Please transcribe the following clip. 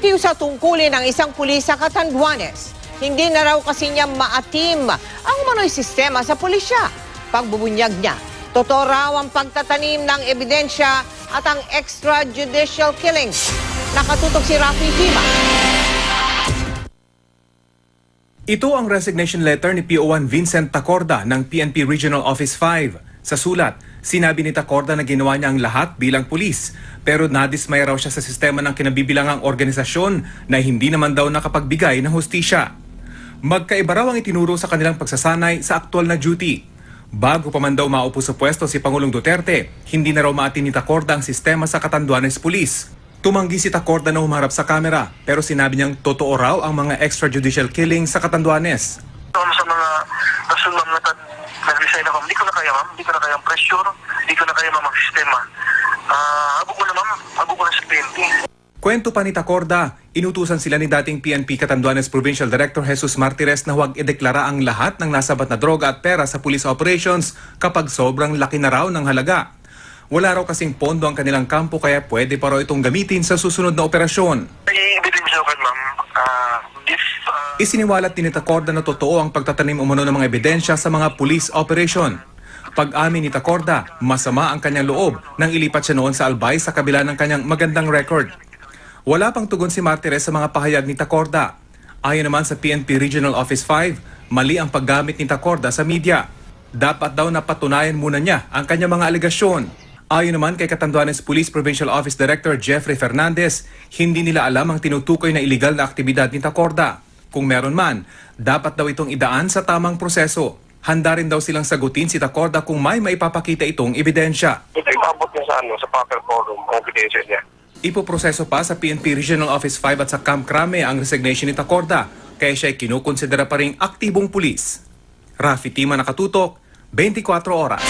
Bitiw sa tungkulin ng isang pulis sa Catanduanes. Hindi na raw kasi niya maatim ang umano'y sistema sa pulisya. Pagbubunyag niya, totoo raw ang pagtatanim ng ebidensya at ang extrajudicial killings. Nakatutok si Rafi Tima. Ito ang resignation letter ni PO1 Vincent Tacorda ng PNP Regional Office 5. Sa sulat, sinabi ni Tacorda na ginawa niya ang lahat bilang pulis, pero nadismay raw siya sa sistema ng kinabibilangang organisasyon na hindi naman daw nakapagbigay ng hustisya. Magkaiba raw ang itinuro sa kanilang pagsasanay sa aktual na duty. Bago pa man daw maupo sa pwesto si Pangulong Duterte, hindi na raw maatin ni Tacorda ang sistema sa Catanduanes Police. Tumanggi si Tacorda na humarap sa kamera, pero sinabi niyang totoo raw ang mga extrajudicial killings sa Catanduanes. Sa mga rason ma'am na nag-resign ako, hindi ko na kaya ma'am, hindi ko na kaya ang pressure, hindi ko na kaya ma'am ang sistema. Habog ko na ma'am, habog ko na sa PNP. Kwento pa ni Tacorda, inutusan sila ni dating PNP Catanduanes Provincial Director Jesus Martires na huwag ideklara ang lahat ng nasabat na droga at pera sa police operations kapag sobrang laki na raw ng halaga. Wala raw kasing pondo ang kanilang kampo kaya pwede pa raw itong gamitin sa susunod na operasyon. I-ebidensya ko ma'am, Isiniwalat din ni Tacorda na totoo ang pagtatanim umano ng mga ebidensya sa mga police operation. Pag-amin ni Tacorda, masama ang kanyang loob nang ilipat siya noon sa Albay sa kabila ng kanyang magandang record. Wala pang tugon si Martires sa mga pahayag ni Tacorda. Ayon naman sa PNP Regional Office 5, mali ang paggamit ni Tacorda sa media. Dapat daw napatunayan muna niya ang kanyang mga alegasyon. Ayon naman kay Catanduanes Police Provincial Office Director Jeffrey Fernandez, hindi nila alam ang tinutukoy na iligal na aktibidad ni Tacorda. Kung meron man, dapat daw itong idaan sa tamang proseso. Handa rin daw silang sagutin si Tacorda kung may maipapakita itong ebidensya. Ipabot niya sa paper forum ang ebidensya niya. Ipoproseso pa sa PNP Regional Office 5 at sa Camp Crame ang resignation ni Tacorda, kaya siya ay kinukonsidera pa ring aktibong pulis. Rafi Tima, nakatutok, 24 oras.